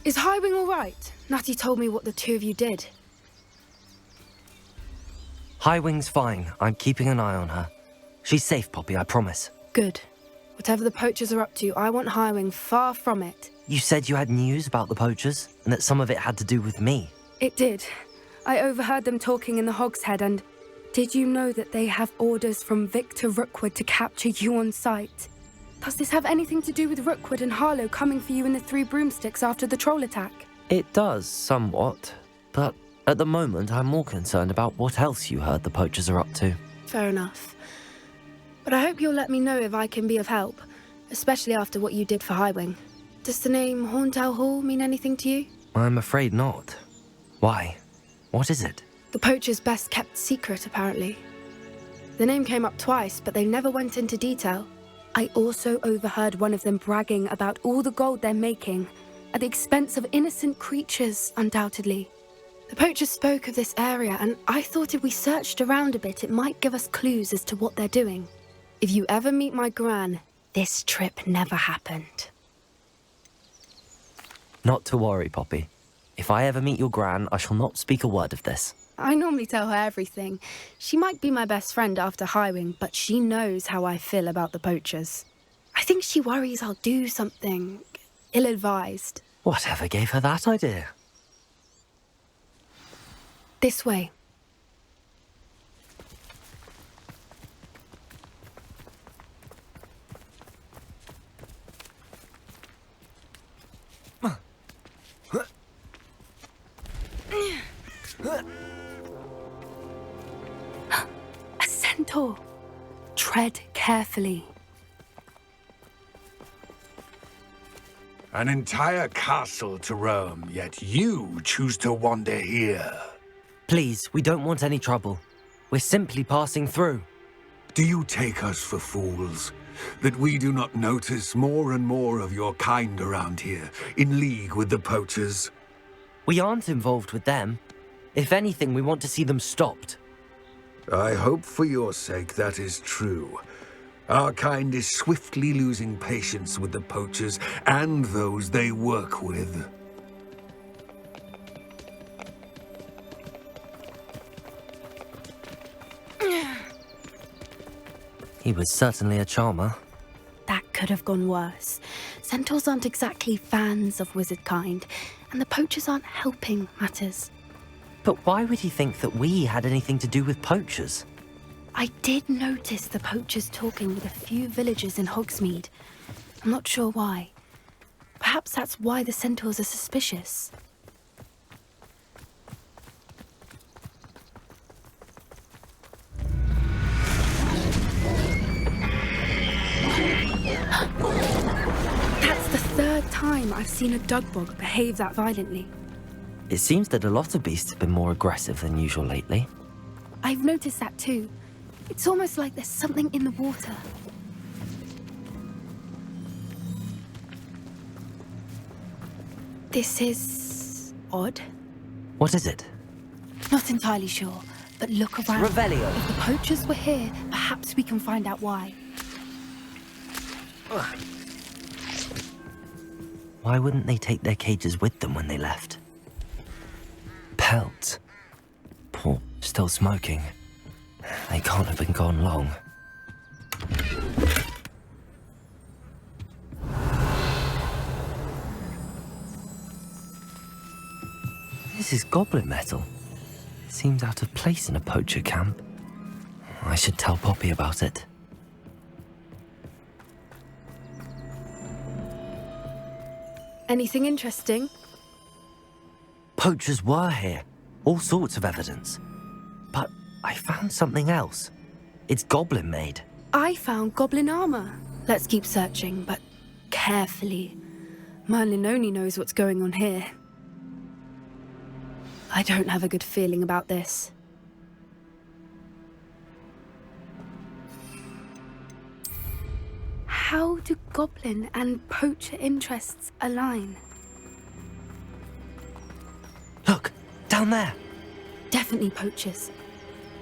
Is Highwing all right? Natty told me what the two of you did. Highwing's fine. I'm keeping an eye on her. She's safe, Poppy, I promise. Good. Whatever the poachers are up to, I want Highwing far from it. You said you had news about the poachers, and that some of it had to do with me. It did. I overheard them talking in the Hogshead, and did you know that they have orders from Victor Rookwood to capture you on sight? Does this have anything to do with Rookwood and Harlow coming for you in the Three Broomsticks after the troll attack? It does, somewhat. But at the moment, I'm more concerned about what else you heard the poachers are up to. Fair enough. But I hope you'll let me know if I can be of help, especially after what you did for Highwing. Does the name Horntail Hall mean anything to you? I'm afraid not. Why? What is it? The poachers' best kept secret, apparently. The name came up twice, but they never went into detail. I also overheard one of them bragging about all the gold they're making, at the expense of innocent creatures, undoubtedly. The poachers spoke of this area, and I thought if we searched around a bit, it might give us clues as to what they're doing. If you ever meet my gran, this trip never happened. Not to worry, Poppy. If I ever meet your gran, I shall not speak a word of this. I normally tell her everything. She might be my best friend after Highwing, but she knows how I feel about the poachers. I think she worries I'll do something ill-advised. Whatever gave her that idea? This way. A centaur. Tread carefully. An entire castle to roam, yet you choose to wander here. Please, we don't want any trouble. We're simply passing through. Do you take us for fools? That we do not notice more and more of your kind around here, in league with the poachers? We aren't involved with them. If anything, we want to see them stopped. I hope for your sake that is true. Our kind is swiftly losing patience with the poachers and those they work with. He was certainly a charmer. That could have gone worse. Centaurs aren't exactly fans of wizard kind, and the poachers aren't helping matters. But why would he think that we had anything to do with poachers? I did notice the poachers talking with a few villagers in Hogsmeade. I'm not sure why. Perhaps that's why the centaurs are suspicious. That's the third time I've seen a dugbog behave that violently. It seems that a lot of beasts have been more aggressive than usual lately. I've noticed that too. It's almost like there's something in the water. This is odd. What is it? Not entirely sure, but look around. Revelio. If the poachers were here, perhaps we can find out why. Why wouldn't they take their cages with them when they left? Pelts. Poor, still smoking. They can't have been gone long. This is goblin metal. Seems out of place in a poacher camp. I should tell Poppy about it. Anything interesting? Poachers were here. All sorts of evidence. But I found something else. It's goblin made. I found goblin armor. Let's keep searching, but carefully. Merlin only knows what's going on here. I don't have a good feeling about this. How do goblin and poacher interests align? Look, down there. Definitely poachers.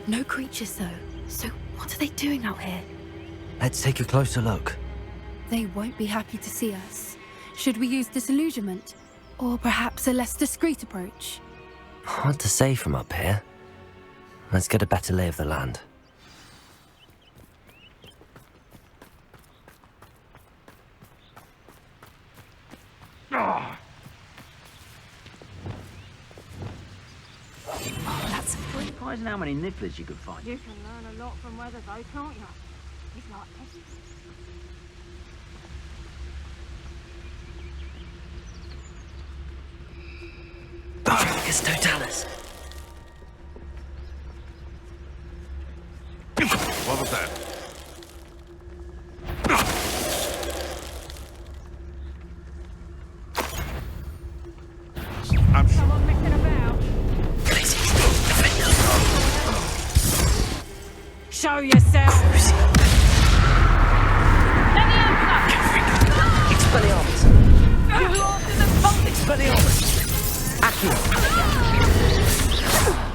No creatures, though. So what are they doing out here? Let's take a closer look. They won't be happy to see us. Should we use disillusionment? Or perhaps a less discreet approach? Hard to say from up here. Let's get a better lay of the land. That's surprising how many nibblers you could find. You can learn a lot from weather though, can't you? It's like this. Barricus totalis. What was that? I'm sure. Someone messing about. Show yourself. Let me answer. Expelliarmus. Expelliarmus. Accio.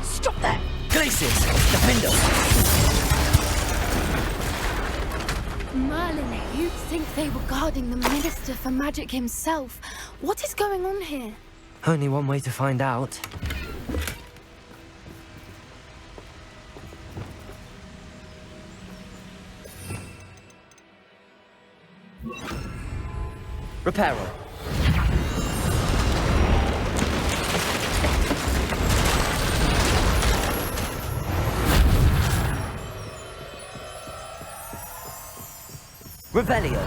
Stop that. Glacius. Defendo. Merlin, you'd think they were guarding the Minister for Magic himself. What is going on here? Only one way to find out. Reparo. Revelio.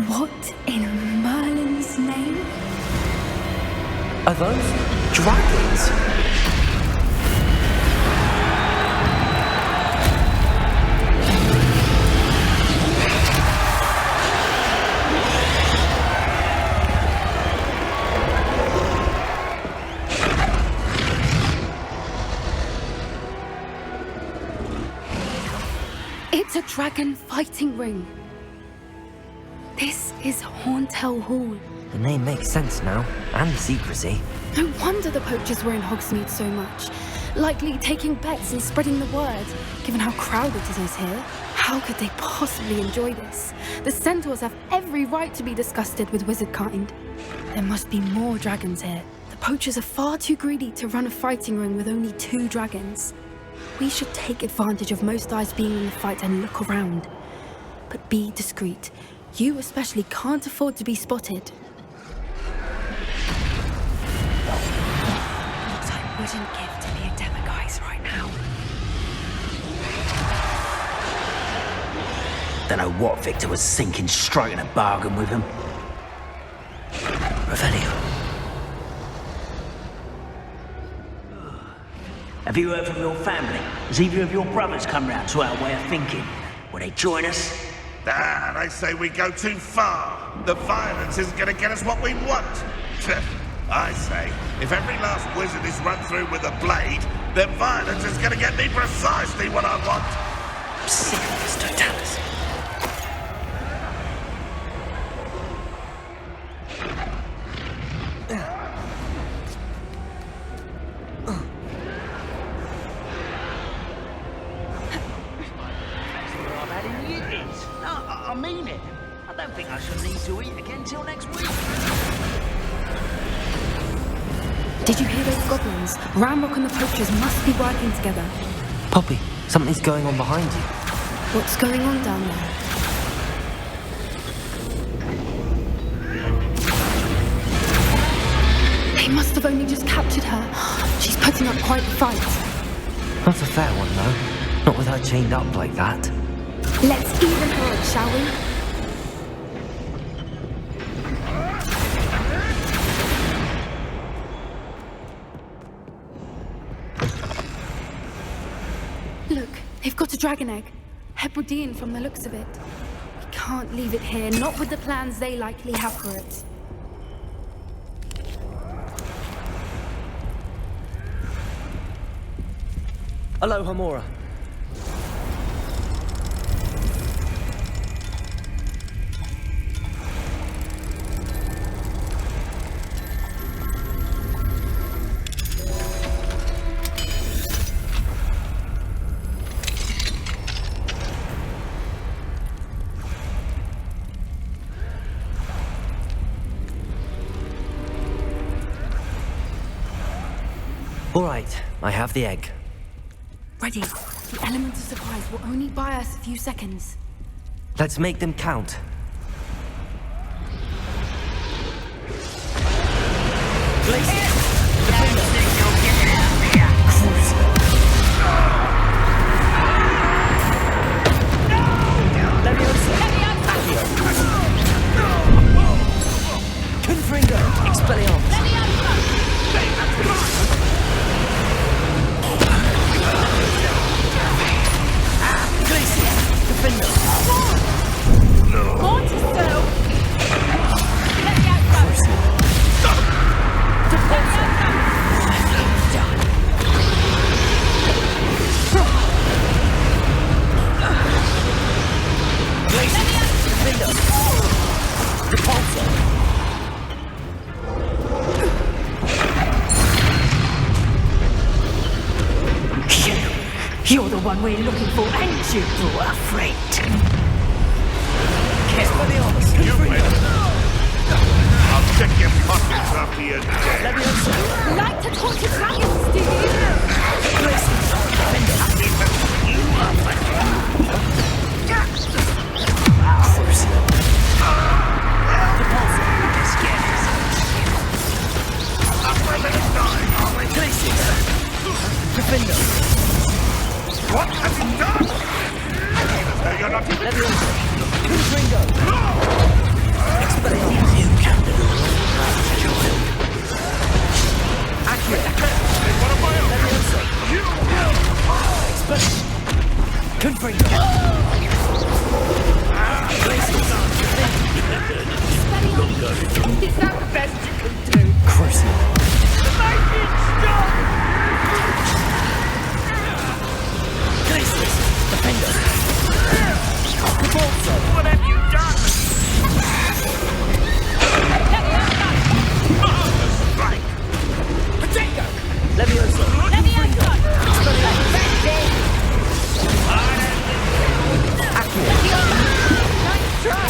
What in Merlin's name? Are those dragons? It's a dragon fighting ring. This is Hauntel Hall. The name makes sense now, and the secrecy. No wonder the poachers were in Hogsmeade so much. Likely taking bets and spreading the word, given how crowded it is here. How could they possibly enjoy this? The centaurs have every right to be disgusted with wizard kind. There must be more dragons here. The poachers are far too greedy to run a fighting ring with only 2 dragons. We should take advantage of most eyes being in the fight and look around. But be discreet. You especially can't afford to be spotted. What I wouldn't give to be a Demiguise right now. Don't know what Victor was thinking, striking a bargain with him. Revelio. Have you heard from your family? Has either of your brothers come round to our way of thinking? Will they join us? Ah, they say we go too far. The violence isn't going to get us what we want. I say, if every last wizard is run through with a blade, then violence is going to get me precisely what I want. Barricus totalis. I mean it. I don't think I shall need to eat again till next week. Did you hear those goblins? Ramrock and the poachers must be working together. Poppy, something's going on behind you. What's going on down there? They must have only just captured her. She's putting up quite the fight. Not a fair one, though. Not with her chained up like that. Let's even her up, shall we? Look, they've got a dragon egg. Hebridean from the looks of it. We can't leave it here, not with the plans they likely have for it. Hello, Hamora. All right, I have the egg. Ready. The element of surprise will only buy us a few seconds. Let's make them count. Confringo! Expelliarmus! Glacius! Defender! Mortiso! Let me out, Defender! Repulsor! You're the one we're looking for, ain't you, afraid? Expelliarmus! You win. I'll check your pockets after you're dead. You like to talk to dragons, do you? Defender! What have you done? No, you're not even... Confringo! Expelliarmus! Accurate! Confringo! Is that the best you can do? Crucial! Make it stop! Glacius! Defender! Repulsor! What have you done? Strike. Potato! Levioso! Levioso! Nice try!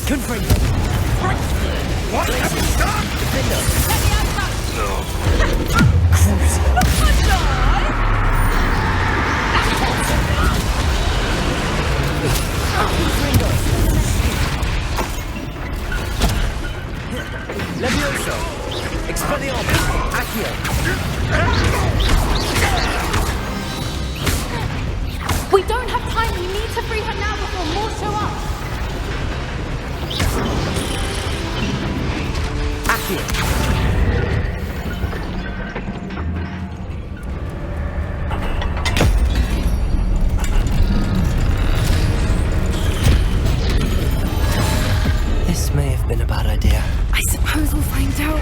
Confringo! What have you done? Defender! Levioso! Expelliarmus! Accio! We don't have time. We need to free her now before more show up. Accio! This may have been a bad idea. I suppose we'll find out.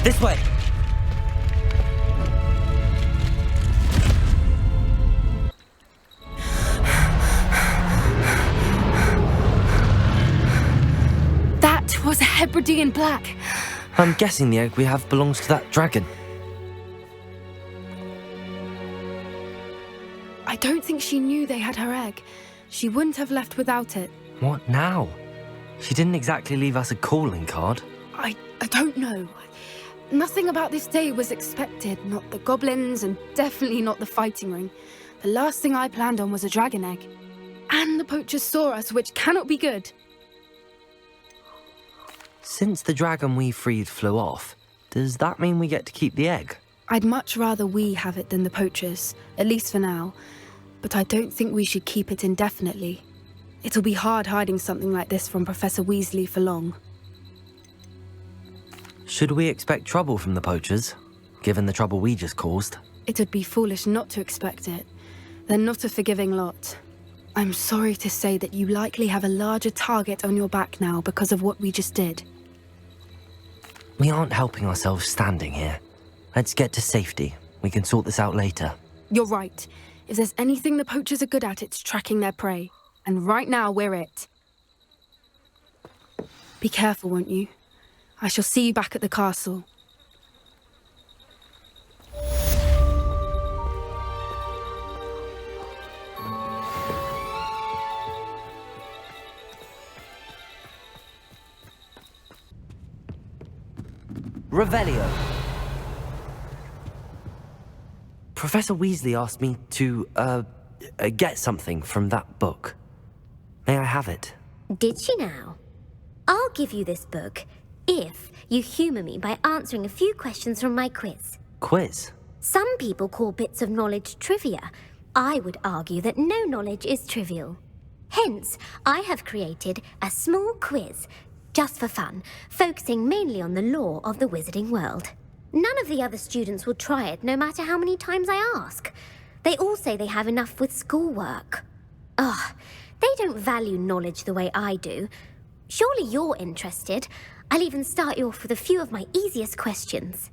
This way! That was a Hebridean black. I'm guessing the egg we have belongs to that dragon. I don't think she knew they had her egg. She wouldn't have left without it. What now? She didn't exactly leave us a calling card. I don't know. Nothing about this day was expected. Not the goblins, and definitely not the fighting ring. The last thing I planned on was a dragon egg. And the poachers saw us, which cannot be good. Since the dragon we freed flew off, Does that mean we get to keep the egg? I'd much rather we have it than the poachers, at least for now. But I don't think we should keep it indefinitely. It'll be hard hiding something like this from Professor Weasley for long. Should we expect trouble from the poachers, given the trouble we just caused? It would be foolish not to expect it. They're not a forgiving lot. I'm sorry to say that you likely have a larger target on your back now because of what we just did. We aren't helping ourselves standing here. Let's get to safety. We can sort this out later. You're right. If there's anything the poachers are good at, it's tracking their prey. And right now, we're it. Be careful, won't you? I shall see you back at the castle. Revelio. Professor Weasley asked me to, get something from that book. May I have it? Did she now? I'll give you this book if you humour me by answering a few questions from my quiz. Quiz? Some people call bits of knowledge trivia. I would argue that no knowledge is trivial. Hence, I have created a small quiz, just for fun, focusing mainly on the lore of the wizarding world. None of the other students will try it, no matter how many times I ask. They all say they have enough with schoolwork. Ugh, they don't value knowledge the way I do. Surely you're interested. I'll even start you off with a few of my easiest questions.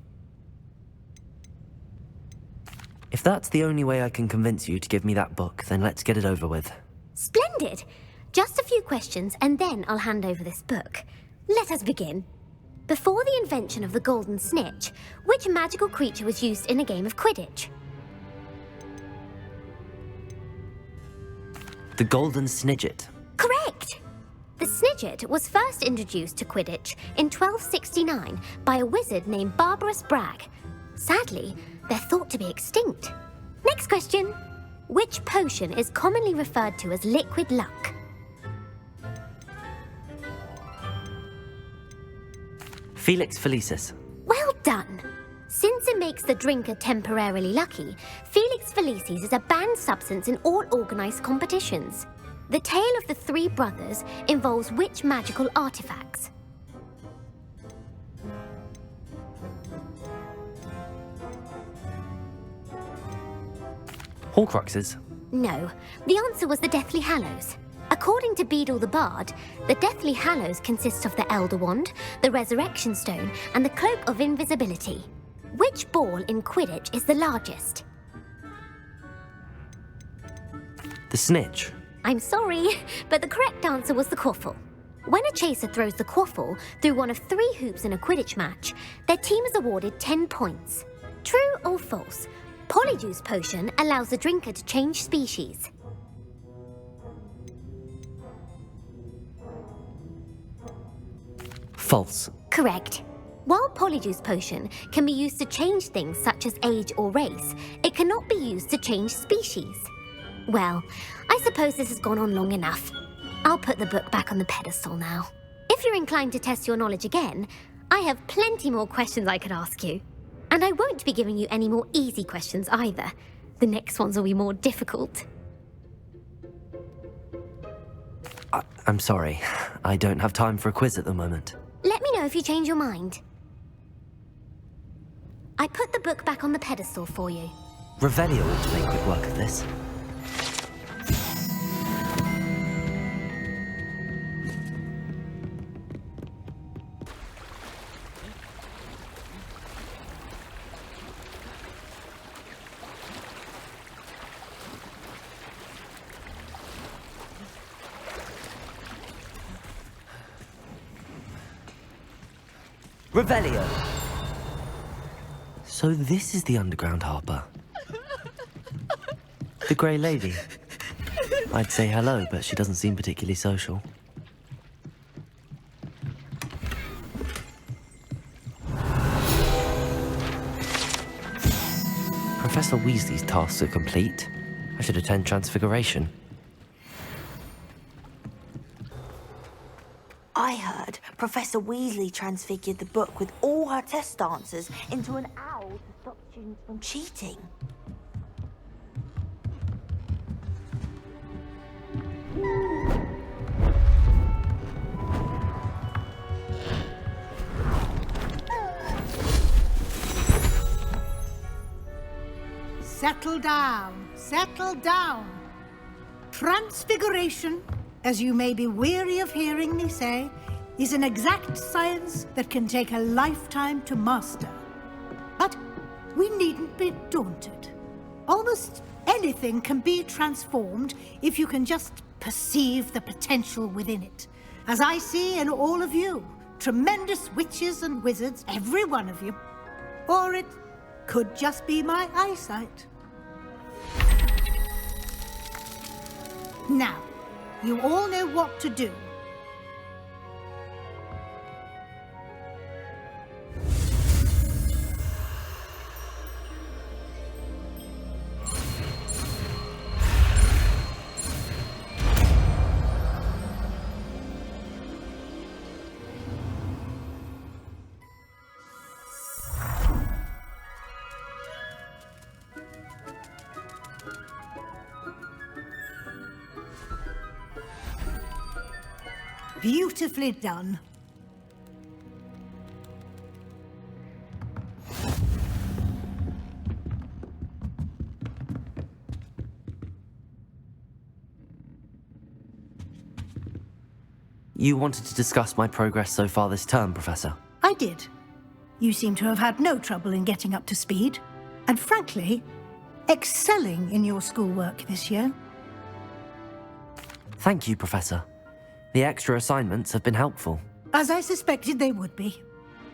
If that's the only way I can convince you to give me that book, then let's get it over with. Splendid! Just a few questions, and then I'll hand over this book. Let us begin. Before the invention of the golden snitch, which magical creature was used in a game of Quidditch? The Golden Snidget. Correct! The Snidget was first introduced to Quidditch in 1269 by a wizard named Barbarous Bragg. Sadly, they're thought to be extinct. Next question. Which potion is commonly referred to as liquid luck? Felix Felicis. Well done! Since it makes the drinker temporarily lucky, Felix Felicis is a banned substance in all organised competitions. The tale of the three brothers involves which magical artifacts? Horcruxes. No, the answer was the Deathly Hallows. According to Beadle the Bard, the Deathly Hallows consists of the Elder Wand, the Resurrection Stone, and the Cloak of Invisibility. Which ball in Quidditch is the largest? The Snitch. I'm sorry, but the correct answer was the Quaffle. When a chaser throws the Quaffle through one of 3 hoops in a Quidditch match, their team is awarded 10 points. True or false? Polyjuice Potion allows the drinker to change species. False. Correct. While Polyjuice Potion can be used to change things such as age or race, it cannot be used to change species. Well, I suppose this has gone on long enough. I'll put the book back on the pedestal now. If you're inclined to test your knowledge again, I have plenty more questions I could ask you. And I won't be giving you any more easy questions either. The next ones will be more difficult. I'm sorry. I don't have time for a quiz at the moment. Let me know if you change your mind. I put the book back on the pedestal for you. Revelio ought to make quick work of this. Revelio! So this is the underground harbour. The Grey Lady. I'd say hello, but she doesn't seem particularly social. Professor Weasley's tasks are complete. I should attend Transfiguration. I heard Professor Weasley transfigured the book with all her test answers into an owl to stop students from cheating. Settle down, settle down. Transfiguration, as you may be weary of hearing me say, is an exact science that can take a lifetime to master. But we needn't be daunted. Almost anything can be transformed if you can just perceive the potential within it. As I see in all of you, tremendous witches and wizards, every one of you. Or it could just be my eyesight. Now, you all know what to do. Beautifully done. You wanted to discuss my progress so far this term, Professor? I did. You seem to have had no trouble in getting up to speed, and frankly, excelling in your schoolwork this year. Thank you, Professor. The extra assignments have been helpful. As I suspected they would be.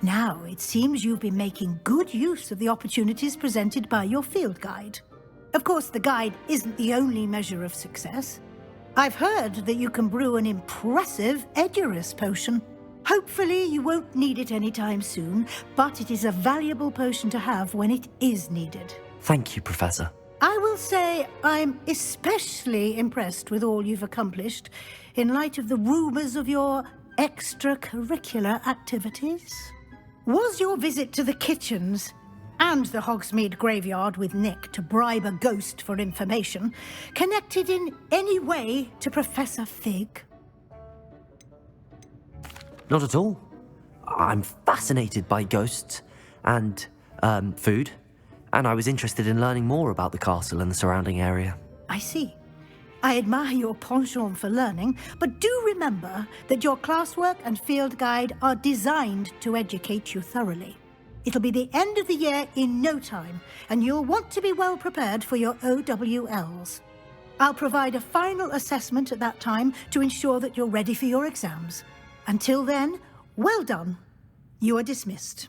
Now, it seems you've been making good use of the opportunities presented by your field guide. Of course, the guide isn't the only measure of success. I've heard that you can brew an impressive Edurus potion. Hopefully, you won't need it anytime soon, but it is a valuable potion to have when it is needed. Thank you, Professor. I will say I'm especially impressed with all you've accomplished in light of the rumors of your extracurricular activities. Was your visit to the kitchens and the Hogsmeade graveyard with Nick to bribe a ghost for information connected in any way to Professor Fig? Not at all. I'm fascinated by ghosts and, food, and I was interested in learning more about the castle and the surrounding area. I see. I admire your penchant for learning, but do remember that your classwork and field guide are designed to educate you thoroughly. It'll be the end of the year in no time, and you'll want to be well prepared for your OWLs. I'll provide a final assessment at that time to ensure that you're ready for your exams. Until then, well done. You are dismissed.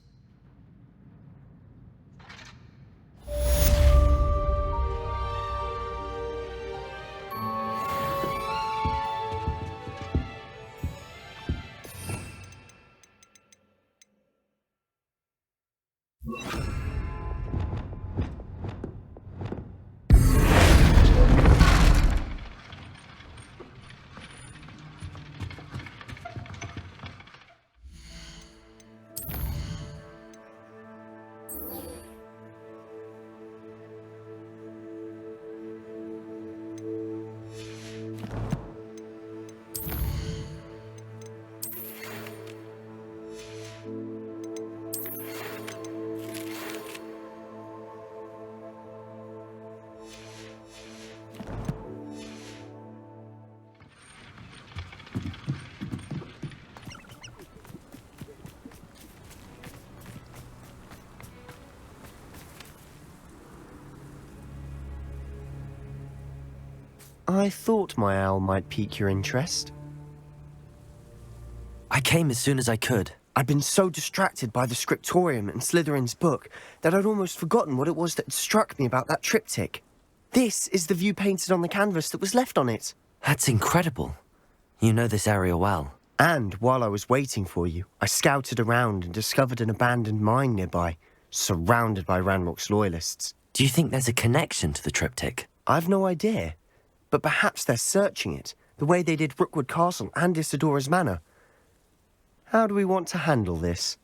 I thought my owl might pique your interest. I came as soon as I could. I'd been so distracted by the scriptorium and Slytherin's book that I'd almost forgotten what it was that struck me about that triptych. This is the view painted on the canvas that was left on it. That's incredible. You know this area well. And while I was waiting for you, I scouted around and discovered an abandoned mine nearby, surrounded by Ranrock's loyalists. Do you think there's a connection to the triptych? I've no idea. But perhaps they're searching it, the way they did Rookwood Castle and Isidora's Manor. How do we want to handle this?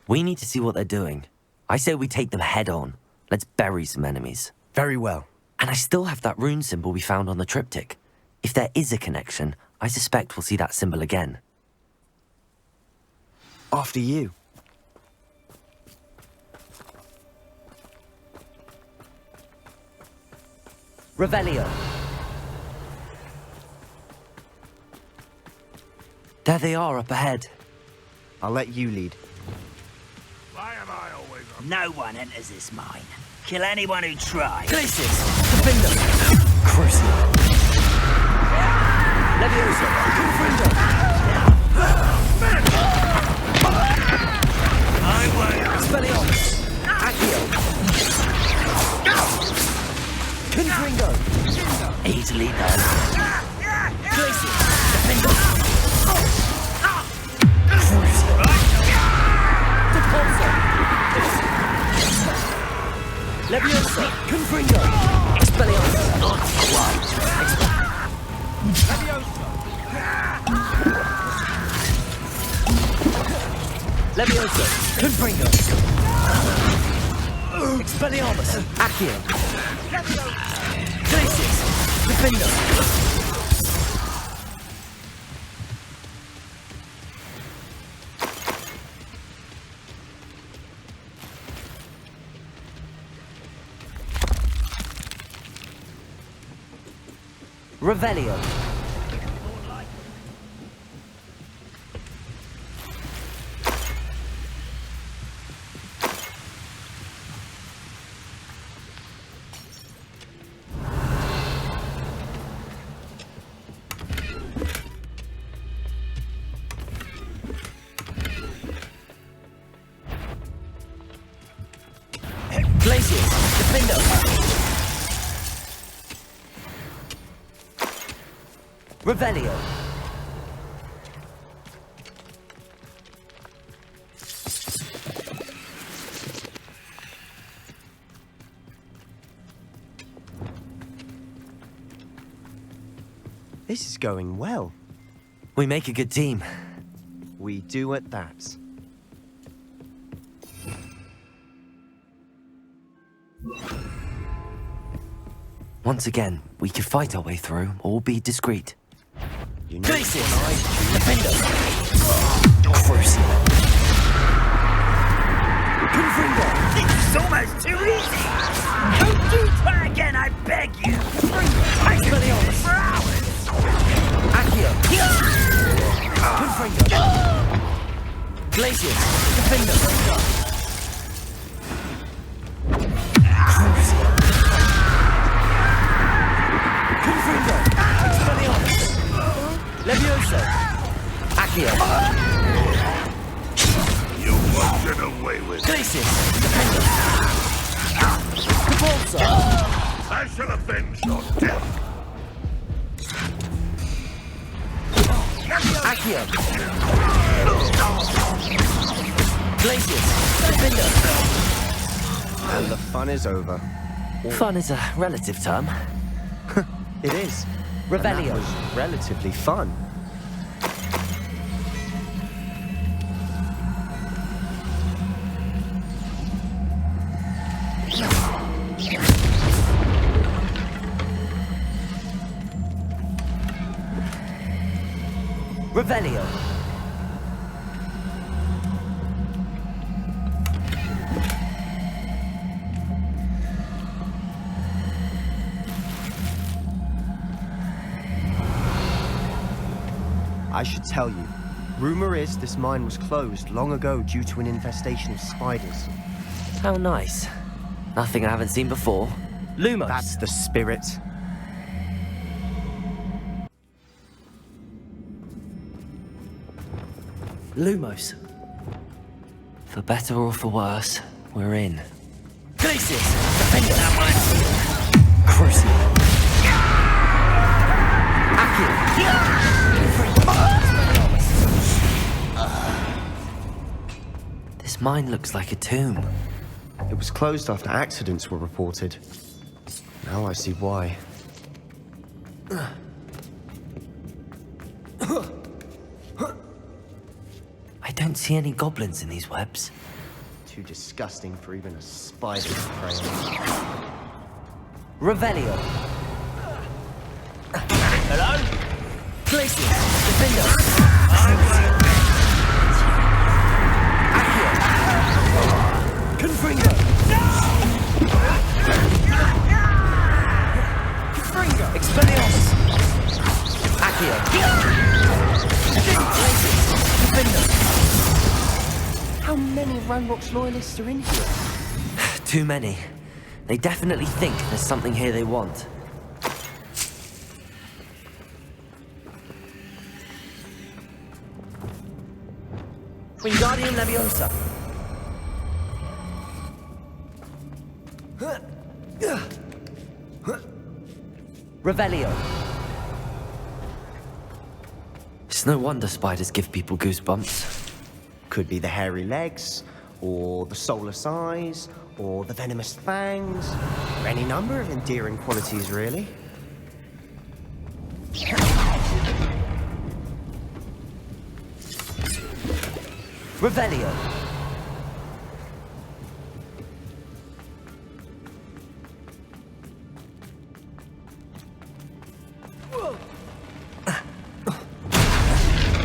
We need to see what they're doing. I say we take them head on. Let's bury some enemies. Very well. And I still have that rune symbol we found on the triptych. If there is a connection, I suspect we'll see that symbol again. After you. Revelio. There they are up ahead. I'll let you lead. Why am I always on? No one enters this mine. Kill anyone who tries. Glacius! Defender! Crucial! Leviosa! Confringo! I wait. Spellios! Accio! Confringo! Easily done. Glacius! Defender! Crucial! Depulso! Leviosa! Confringo! Expellios! Not quite. Leviosa! Confringo! Expelliarmus! Accio! Glacius! Defender! Revelio. Glacius, Defender. Revelio. This is going well. We make a good team. We do at that. Once again, we could fight our way through or be discreet. You know Glacius! Defender! Crucial! Confringo! This is almost too easy. Don't do try again, I beg you. I could do this for hours. Accio! Confringo! Glacius! Defender! Crucial! Confringo! Expelliarmus! Leviosa! Accio! You won't get away with it. Glacius! Defender! Depulso! I shall avenge your death. Accio! Glacius! Defender! And the fun is over. Fun is a relative term. It is. Revelio. And that was relatively fun. Revelio. I should tell you. Rumor is this mine was closed long ago due to an infestation of spiders. How nice. Nothing I haven't seen before. Lumos. That's the spirit. Lumos. For better or for worse, we're in. Glacius! Defender! Crucial! This mine looks like a tomb. It was closed after accidents were reported. Now I see why. don't see any goblins in these webs. Too disgusting for even a spider to prey on. Revelio. Hello? Glacius. Defender. Accio. Confringo. Confringo. Expelliarmus. Accio. Glacius. Defender. How many Ranrock's loyalists are in here? Too many. They definitely think there's something here they want. Wingardium Leviosa. Revelio. It's no wonder spiders give people goosebumps. Could be the hairy legs, or the soulless eyes, or the venomous fangs. Any number of endearing qualities, really. Revelio.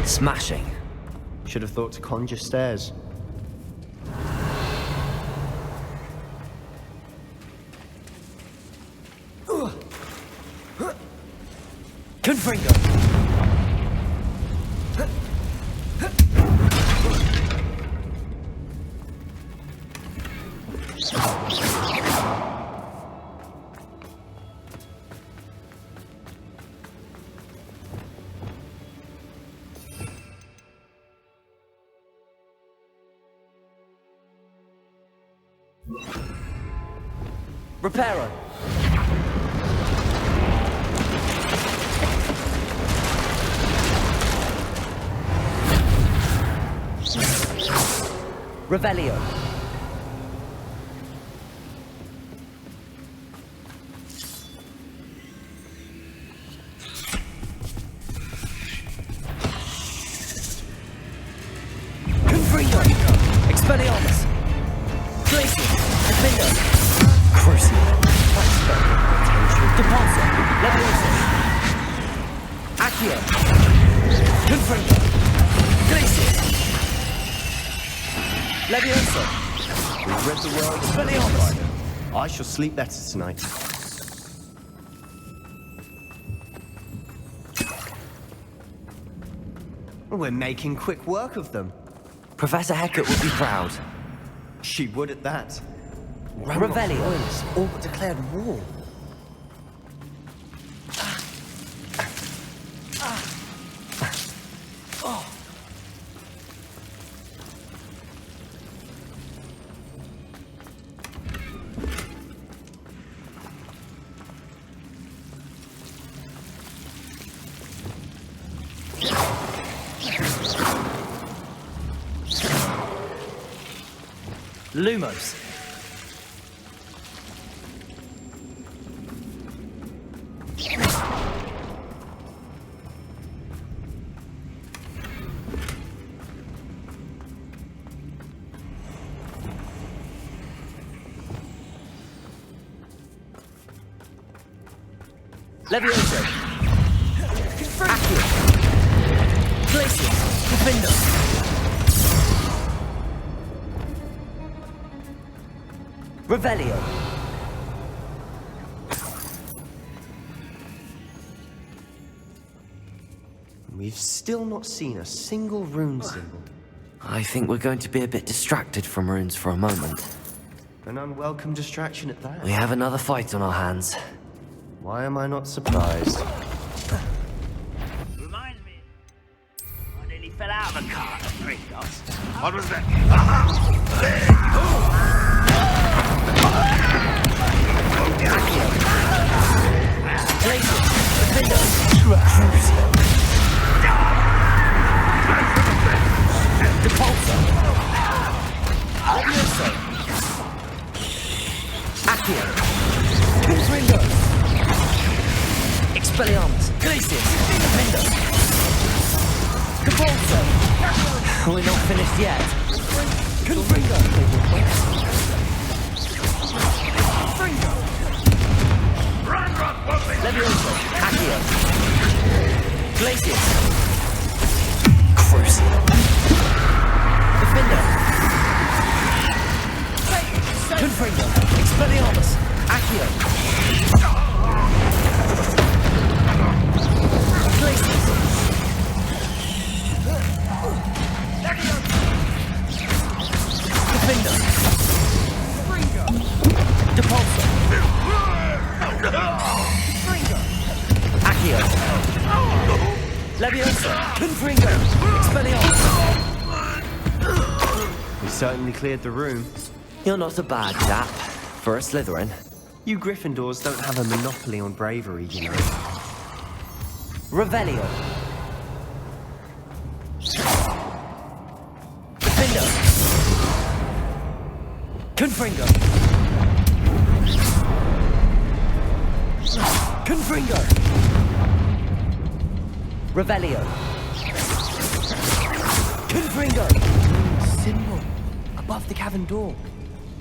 Smashing. Should have thought to conjure stairs. Confringo. Reparo. Revelio. Confringo. Expelliarmus. Glacius. Defender. Crucible. Depulsor. Leviosa. Accio. Confringo. Glacius. Leviosa. We've read the world of Expelliarmus. I shall sleep better tonight. We're making quick work of them. Professor Hecat would be proud. She would at that. Revelio. Loyalists all but declared war. Lumos. Leviosa. Accio. Glacius. Defender. Revelio. We've still not seen a single rune symbol. I think we're going to be a bit distracted from runes for a moment. An unwelcome distraction at that. We have another fight on our hands. Why am I not surprised? Reminds me. I nearly fell out of a car at Pringles. What was that? Aha! Glacius. Defender. Depulsor. Leviosa. Accio. Confringo. Expelliarmus. Glacius. Defender. Depulsor. We're not finished yet. Confringo! Levioso. Accio. Glacius. Crucial. Defender. Confringo. Expelliarmus. Accio. Glacius. Defender. Depulso. Accio. Leviosa. Confringo. Expelliarmus. We certainly cleared the room. You're not a bad chap for a Slytherin. You Gryffindors don't have a monopoly on bravery, you know. Revelio. Defender. Confringo. Confringo. Revelio. Confringo. Symbol above the cavern door.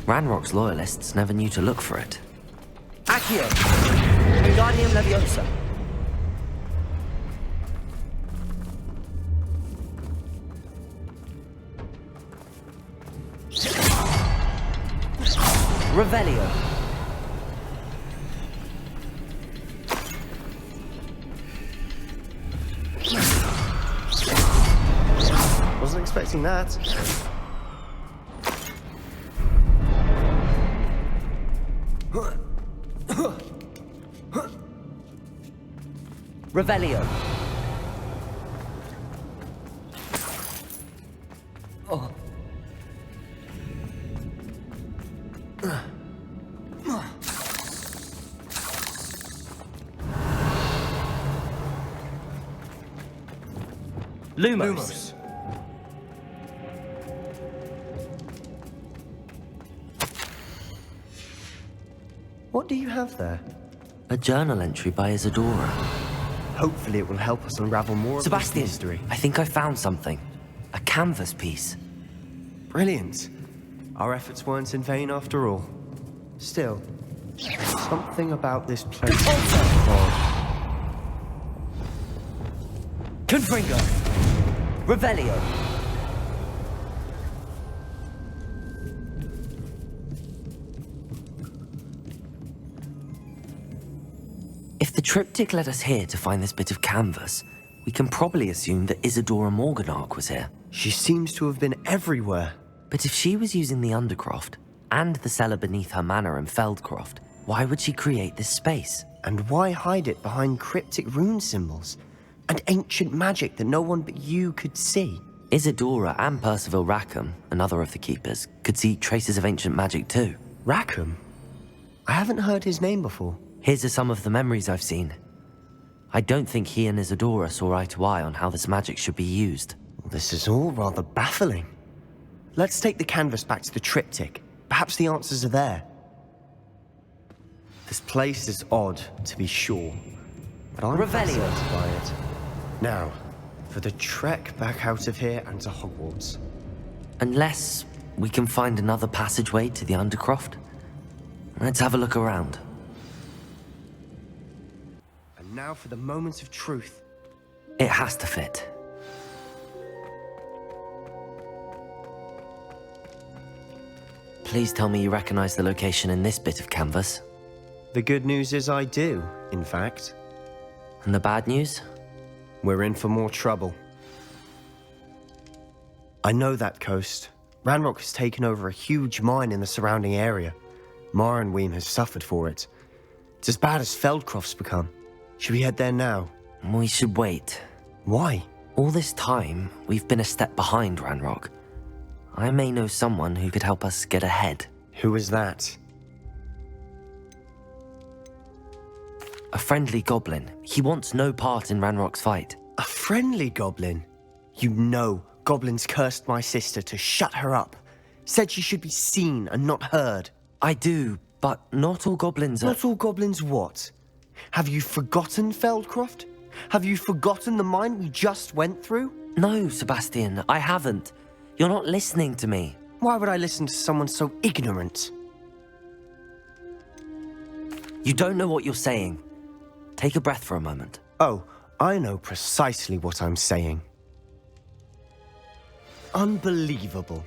Ranrock's loyalists never knew to look for it. Accio. Wingardium Leviosa. Revelio. Wasn't expecting that. Revelio. Oh. Lumos. What do you have there? A journal entry by Isadora. Hopefully it will help us unravel more of Sebastian, this mystery. I think I found something. A canvas piece. Brilliant. Our efforts weren't in vain after all. Still, something about this place. Confringo. Revelio. If the triptych led us here to find this bit of canvas, we can probably assume that Isadora Morganach was here. She seems to have been everywhere. But if she was using the Undercroft and the cellar beneath her manor in Feldcroft, why would she create this space? And why hide it behind cryptic rune symbols and ancient magic that no one but you could see? Isadora and Percival Rackham, another of the keepers, could see traces of ancient magic too. Rackham? I haven't heard his name before. Here's some of the memories I've seen. I don't think he and Isadora saw eye to eye on how this magic should be used. This is all rather baffling. Let's take the canvas back to the triptych. Perhaps the answers are there. This place is odd, to be sure, but I'm fascinated by it. Now, for the trek back out of here and to Hogwarts. Unless we can find another passageway to the Undercroft. Let's have a look around. And now for the moment of truth. It has to fit. Please tell me you recognize the location in this bit of canvas. The good news is I do, in fact. And the bad news? We're in for more trouble. I know that coast. Ranrock has taken over a huge mine in the surrounding area. Marrenweem has suffered for it. It's as bad as Feldcroft's become. Should we head there now? We should wait. Why? All this time, we've been a step behind Ranrock. I may know someone who could help us get ahead. Who is that? A friendly goblin. He wants no part in Ranrock's fight. A friendly goblin? You know goblins cursed my sister to shut her up. Said she should be seen and not heard. I do, but not all goblins are... Not all goblins what? Have you forgotten Feldcroft? Have you forgotten the mine we just went through? No, Sebastian, I haven't. You're not listening to me. Why would I listen to someone so ignorant? You don't know what you're saying. Take a breath for a moment. Oh, I know precisely what I'm saying. Unbelievable.